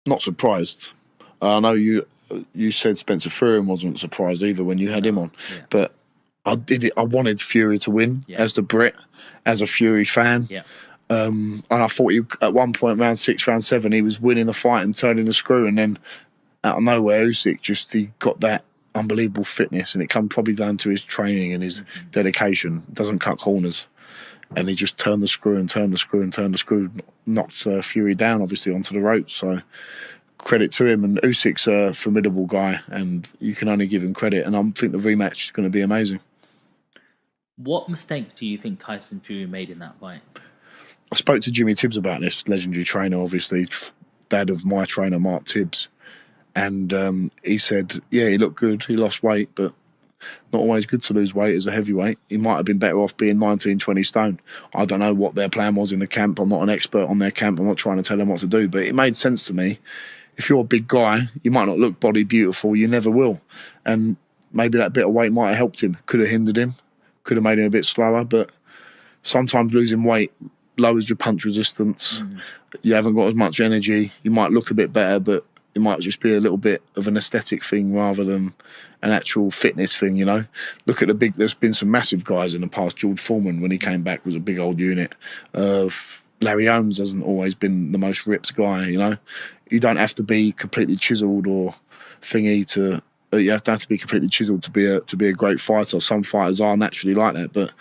Not surprised. I know you said Spencer Fury wasn't surprised either when you had him on, but I did it. I wanted Fury to win as the Brit, as a Fury fan. Yeah. And I thought at one point, round 6, round 7, he was winning the fight and turning the screw, and then out of nowhere, Usyk he got that unbelievable fitness, and it come probably down to his training and his dedication. Doesn't cut corners, and he just turned the screw and turned the screw and turned the screw, knocked Fury down obviously onto the ropes. So credit to him, and Usyk's a formidable guy, and you can only give him credit. And I think the rematch is going to be amazing. What mistakes do you think Tyson Fury made in that fight? I spoke to Jimmy Tibbs about this, legendary trainer, obviously, dad of my trainer, Mark Tibbs. And he said, yeah, he looked good. He lost weight, but not always good to lose weight as a heavyweight. He might have been better off being 19, 20 stone. I don't know what their plan was in the camp. I'm not an expert on their camp. I'm not trying to tell them what to do. But it made sense to me. If you're a big guy, you might not look body beautiful. You never will. And maybe that bit of weight might have helped him. Could have hindered him. Could have made him a bit slower. But sometimes losing weight lowers your punch resistance. You haven't got as much energy. You might look a bit better, but it might just be a little bit of an aesthetic thing rather than an actual fitness thing, you know. Look at there's been some massive guys in the past. George Foreman, when he came back, was a big old unit. Larry Holmes hasn't always been the most ripped guy, you know. You don't have to be completely chiseled or thingy to. You have to be completely chiseled to be a great fighter. Some fighters are naturally like that, but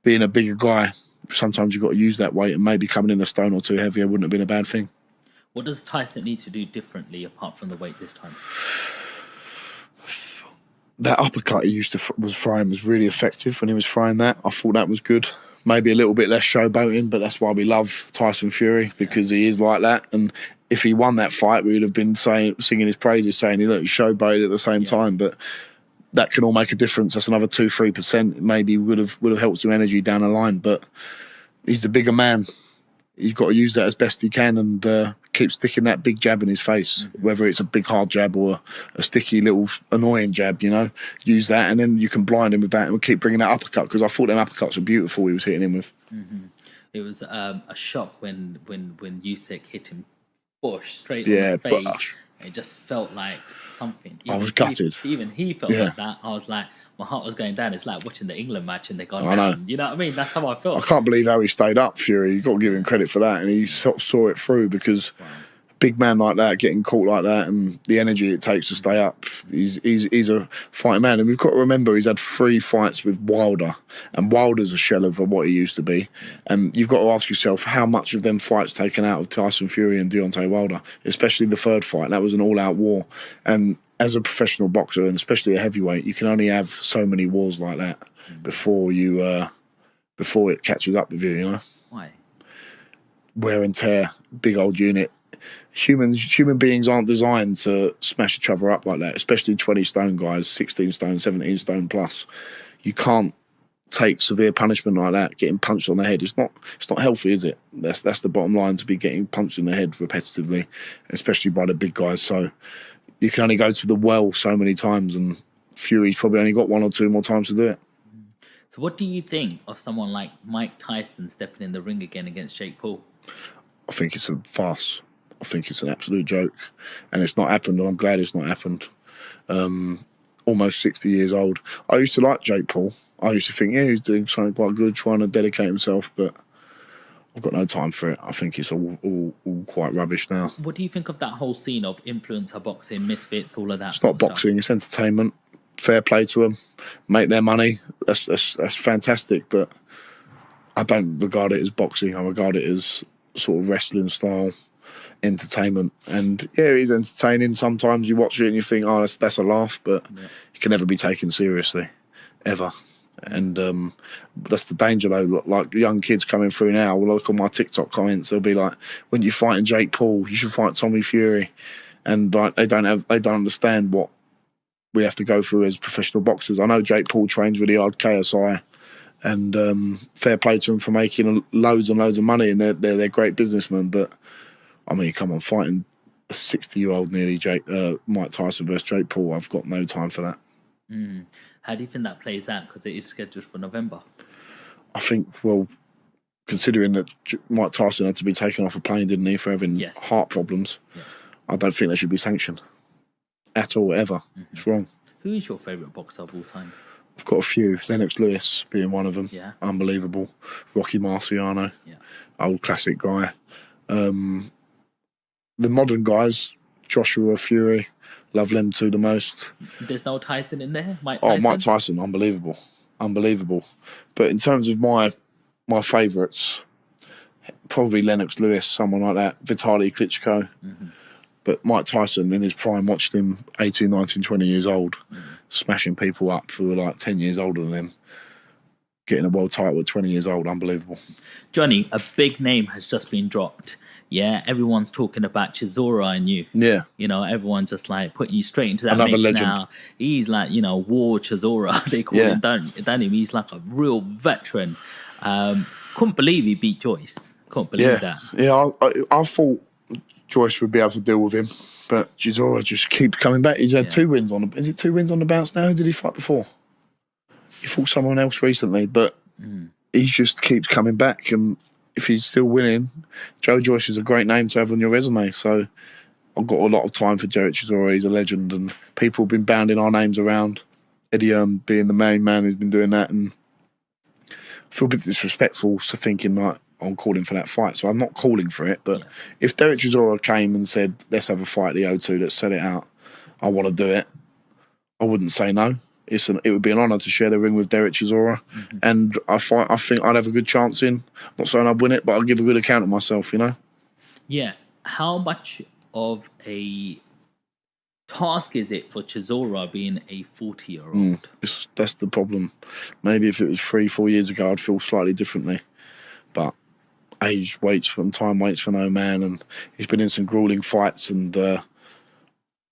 being a bigger guy, sometimes you've got to use that weight, and maybe coming in a stone or two heavier wouldn't have been a bad thing. What does Tyson need to do differently apart from the weight this time? That uppercut he was throwing was really effective when he was throwing that. I thought that was good. Maybe a little bit less showboating, but that's why we love Tyson Fury, because he is like that. And if he won that fight, we would have been singing his praises, saying he showboated at the same time. But that can all make a difference. That's another 2-3%. Maybe would have helped some energy down the line. But he's the bigger man. You've got to use that as best you can and keep sticking that big jab in his face, whether it's a big hard jab or a sticky little annoying jab, you know. Use that, and then you can blind him with that, and we'll keep bringing that uppercut, because I thought them uppercuts were beautiful he was hitting him with. It was a shock when Usyk hit him straight on the face. But it just felt like something. I was gutted. Even he felt like that. I was like, my heart was going down. It's like watching the England match and they're gone down. You know what I mean? That's how I felt. I can't believe how he stayed up, Fury. You've got to give him credit for that. And he saw it through, because a big man like that, getting caught like that, and the energy it takes to stay up, he's a fighting man. And we've got to remember he's had 3 fights with Wilder, and Wilder's a shell of what he used to be. And you've got to ask yourself, how much of them fights taken out of Tyson Fury and Deontay Wilder, especially the 3rd fight. That was an all-out war. And as a professional boxer, and especially a heavyweight, you can only have so many wars like that before it catches up with you, you know? Why? Wear and tear, big old unit. Human beings aren't designed to smash each other up like that, especially 20 stone guys, 16 stone, 17 stone plus. You can't take severe punishment like that, getting punched on the head. It's not healthy, is it? That's the bottom line, to be getting punched in the head repetitively, especially by the big guys. So you can only go to the well so many times, and Fury's probably only got 1 or 2 more times to do it. So what do you think of someone like Mike Tyson stepping in the ring again against Jake Paul? I think it's a farce. I think it's an absolute joke. And it's not happened, and I'm glad it's not happened. Almost 60 years old. I used to like Jake Paul. I used to think, he's doing something quite good, trying to dedicate himself, but I've got no time for it. I think it's all quite rubbish now. What do you think of that whole scene of influencer boxing, misfits, all of that? It's not boxing, it's entertainment. Fair play to them. Make their money. That's fantastic, but I don't regard it as boxing. I regard it as sort of wrestling style entertainment. And yeah, it is entertaining. Sometimes you watch it and you think, that's a laugh, but it can never be taken seriously, ever. And that's the danger, though. Like young kids coming through now will look on my TikTok comments. They'll be like, "When you're fighting Jake Paul, you should fight Tommy Fury," and like they don't understand what we have to go through as professional boxers. I know Jake Paul trains really hard, KSI, and fair play to him for making loads and loads of money, and they're great businessmen. But I mean, come on, fighting a 60-year-old nearly Mike Tyson versus Jake Paul, I've got no time for that. How do you think that plays out? Because it is scheduled for November. I think, well, considering that Mike Tyson had to be taken off a plane, didn't he, for having heart problems, I don't think they should be sanctioned at all, ever. It's wrong. Who is your favourite boxer of all time? I've got a few. Lennox Lewis being one of them. Yeah. Unbelievable. Rocky Marciano. Yeah. Old classic guy. The modern guys, Joshua Fury, love them two the most. There's no Tyson in there? Mike Tyson? Oh, Mike Tyson, unbelievable. But in terms of my favourites, probably Lennox Lewis, someone like that, Vitaly Klitschko. But Mike Tyson in his prime, watched him 18, 19, 20 years old, smashing people up who were like 10 years older than him, getting a world title at 20 years old, unbelievable. Johnny, a big name has just been dropped. Yeah, everyone's talking about Chisora and you. Yeah. Everyone's just like putting you straight into that Another mix legend. now. He's like, War Chisora, they call him, don't him? He's like a real veteran. Couldn't believe he beat Joyce. Couldn't believe that. Yeah, I thought Joyce would be able to deal with him, but Chisora just keeps coming back. He's had 2 wins on the... Is it 2 wins on the bounce now? Who did he fight before? He fought someone else recently, but he just keeps coming back, and if he's still winning, Joe Joyce is a great name to have on your resume. So I've got a lot of time for Joe Chisora. He's a legend, and people have been bounding our names around. Eddie being the main man who's been doing that, and I feel a bit disrespectful to thinking like I'm calling for that fight. So I'm not calling for it, but if Derek Chisora came and said, let's have a fight at the O2, let's set it out, I want to do it, I wouldn't say no. It would be an honour to share the ring with Derek Chisora, and I think I'd have a good chance in. I'm not saying I'd win it, but I'll give a good account of myself, Yeah. How much of a task is it for Chisora being a 40-year-old? That's the problem. Maybe if it was 3-4 years ago, I'd feel slightly differently. But age waits for no man, and he's been in some grueling fights, and I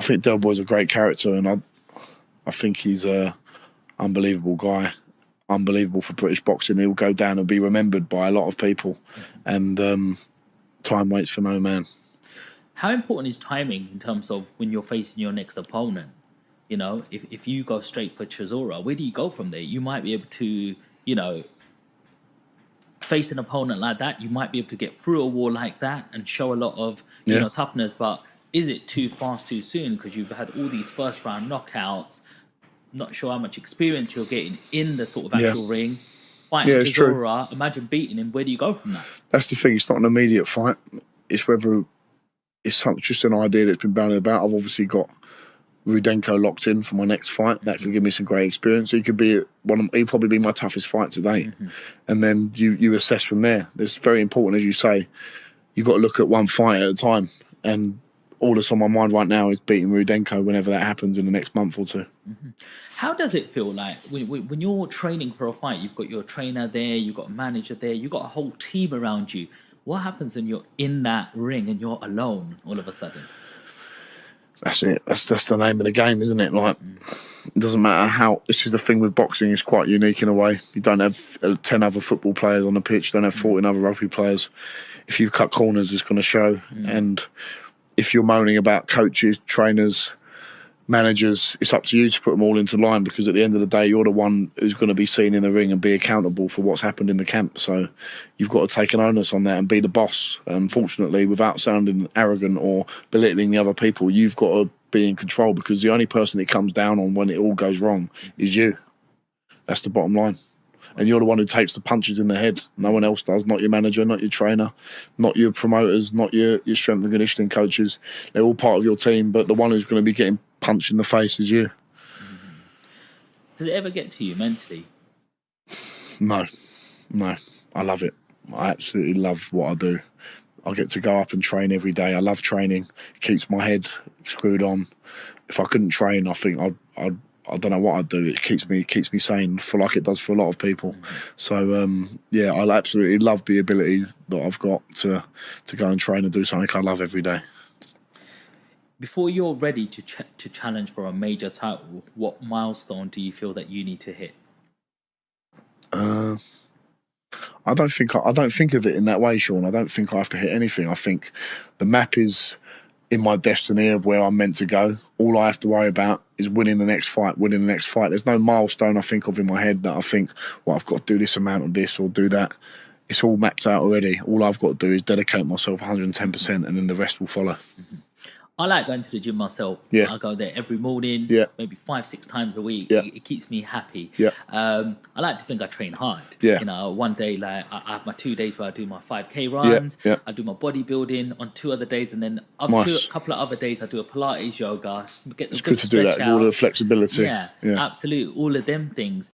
think Del Boy's a great character, and I think he's a unbelievable guy, unbelievable for British boxing. He'll go down and be remembered by a lot of people, and time waits for no man. How important is timing in terms of when you're facing your next opponent? If you go straight for Chisora, where do you go from there? You might be able to, face an opponent like that. You might be able to get through a wall like that and show a lot of toughness. But is it too fast, too soon? Because you've had all these first round knockouts. Not sure how much experience you're getting in the sort of actual ring. Fighting Chisora, imagine beating him. Where do you go from that? That's the thing. It's not an immediate fight. It's whether it's just an idea that's been bandied about. I've obviously got Rudenko locked in for my next fight. That could give me some great experience. He could be he'd probably be my toughest fight to date. And then you assess from there. It's very important, as you say. You've got to look at one fight at a time. And all that's on my mind right now is beating Rudenko whenever that happens in the next month or two. How does it feel like when you're training for a fight? You've got your trainer there, you've got a manager there, you've got a whole team around you. What happens when you're in that ring and you're alone all of a sudden? That's it. That's the name of the game, isn't it? Like, it doesn't matter how... This is the thing with boxing, it's quite unique in a way. You don't have 10 other football players on the pitch, you don't have 14 other rugby players. If you cut corners, it's going to show. And if you're moaning about coaches, trainers, managers, it's up to you to put them all into line, because at the end of the day, you're the one who's going to be seen in the ring and be accountable for what's happened in the camp. So you've got to take an onus on that and be the boss. Unfortunately, without sounding arrogant or belittling the other people, you've got to be in control, because the only person it comes down on when it all goes wrong is you. That's the bottom line. And you're the one who takes the punches in the head. No one else does. Not your manager, not your trainer, not your promoters, not your strength and conditioning coaches. They're all part of your team, but the one who's going to be getting punched in the face is you. Does it ever get to you mentally? No. I love it. I absolutely love what I do. I get to go up and train every day. I love training. It keeps my head screwed on. If I couldn't train, I think I don't know what I'd do. It keeps me sane, for like it does for a lot of people. So I absolutely love the ability that I've got to go and train and do something I love every day. Before you're ready to challenge for a major title, what milestone do you feel that you need to hit? I don't think of it in that way, Sean. I don't think I have to hit anything. I think the map is in my destiny of where I'm meant to go. All I have to worry about is winning the next fight. There's no milestone I think of in my head that I think, well, I've got to do this amount of this or do that. It's all mapped out already. All I've got to do is dedicate myself 110%, and then the rest will follow. I like going to the gym myself. Yeah. I go there every morning, Yeah. maybe 5-6 times a week. Yeah. It keeps me happy. Yeah. I like to think I train hard. Yeah. You know, one day, like I have my 2 days where I do my 5K Yeah. runs. Yeah. I do my bodybuilding on 2 other days, and then Nice. a couple of other days I do a Pilates, yoga, get the It's good good to do stretch that. All the out. flexibility. Yeah, absolutely. All of them things.